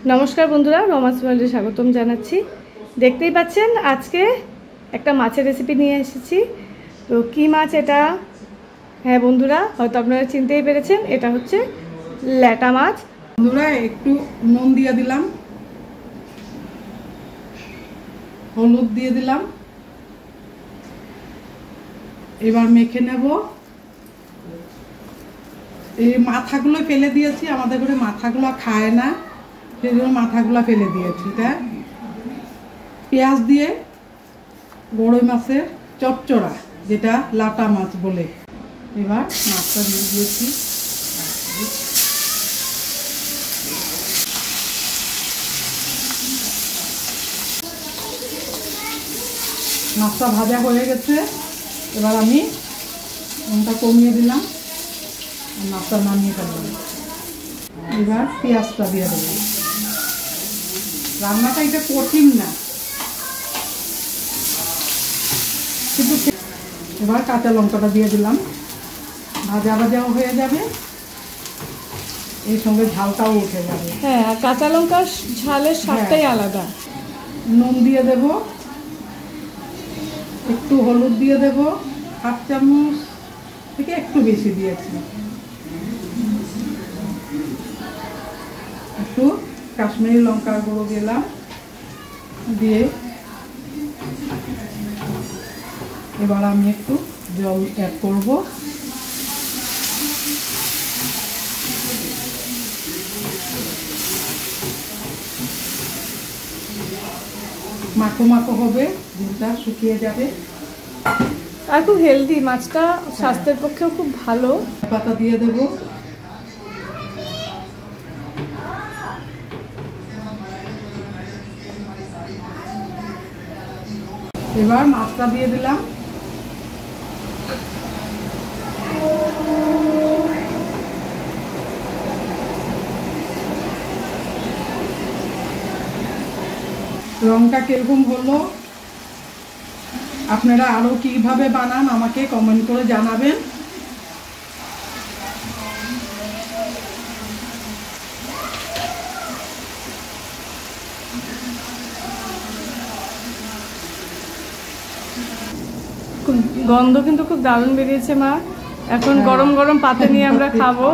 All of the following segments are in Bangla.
नमस्कार बंधुरा रमास वर्ल्डे स्वागतम जानाচ্ছি। देखतेই পাচ্ছেন আজকে একটা মাছের রেসিপি নিয়ে এসেছি। তো কি মাছ এটা? হ্যাঁ বন্ধুরা, হয়তো আপনারা চিনতেই পেরেছেন, এটা হচ্ছে ল্যাটা মাছ। বন্ধুরা একটু নুন দিয়ে দিলাম, হলুদ দিয়ে দিলাম, এবার মেখে নেব। এই মাথাগুলো ফেলে দিয়েছি, আমাদের ঘরে মাথাগুলো খায় না, সেই জন্য মাথাগুলো ফেলে দিয়েছি। এটা পেঁয়াজ দিয়ে বড়ই মাছের চচ্চড়া, যেটা লাটা মাছ বলে। এবার মাছটা দিয়ে দিয়েছি। মাছটা ভাজা হয়ে গেছে, এবার আমি নুনটা কমিয়ে দিলাম, মাছটা নামিয়ে ফেললাম। এবার পেঁয়াজটা দিয়ে দেবো। রান্নাটা এটা কঠিন না, কিন্তু এবার কাঁচা লঙ্কাটা দিয়ে দিলাম, ভাজা ভাজাও হয়ে যাবে, এর সঙ্গে ঝালটাও উঠে যাবে। হ্যাঁ, কাঁচা লঙ্কার ঝালের স্বাদটাই আলাদা। নুন দিয়ে দেব, একটু হলুদ দিয়ে দেব, 1/2 চামচ থেকে একটু বেশি দিয়েছি। একটু কাশ্মীরি লঙ্কার গুঁড়ো দিলাম, দিয়ে এবার আমি একটু জল অ্যাড করব। মাখো মাখো হবে, ঝোলটা শুকিয়ে যাবে। আর খুব হেলদি মাছটা, স্বাস্থ্যের পক্ষেও খুব ভালো। পাতা দিয়ে দেব, এবার মাছটা দিয়ে দিলাম। রংটা কিরকম হলো, আপনারা আরো কিভাবে বানান আমাকে কমেন্ট করে জানাবেন। গন্ধ কিন্তু খুব দারুণ বেরিয়েছে মা। এখন গরম গরম পাতে নিয়ে আমরা খাবো।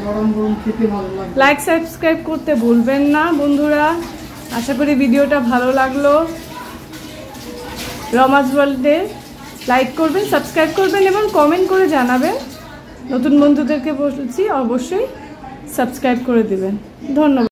গরম গরম খেতে ভালো লাগে। লাইক সাবস্ক্রাইব করতে ভুলবেন না বন্ধুরা। আশা করি ভিডিওটা ভালো লাগলো। রমাস ওয়ার্ল্ডে লাইক করবেন, সাবস্ক্রাইব করবেন এবং কমেন্ট করে জানাবেন। নতুন বন্ধুদেরকে বলছি অবশ্যই সাবস্ক্রাইব করে দিবেন। ধন্যবাদ।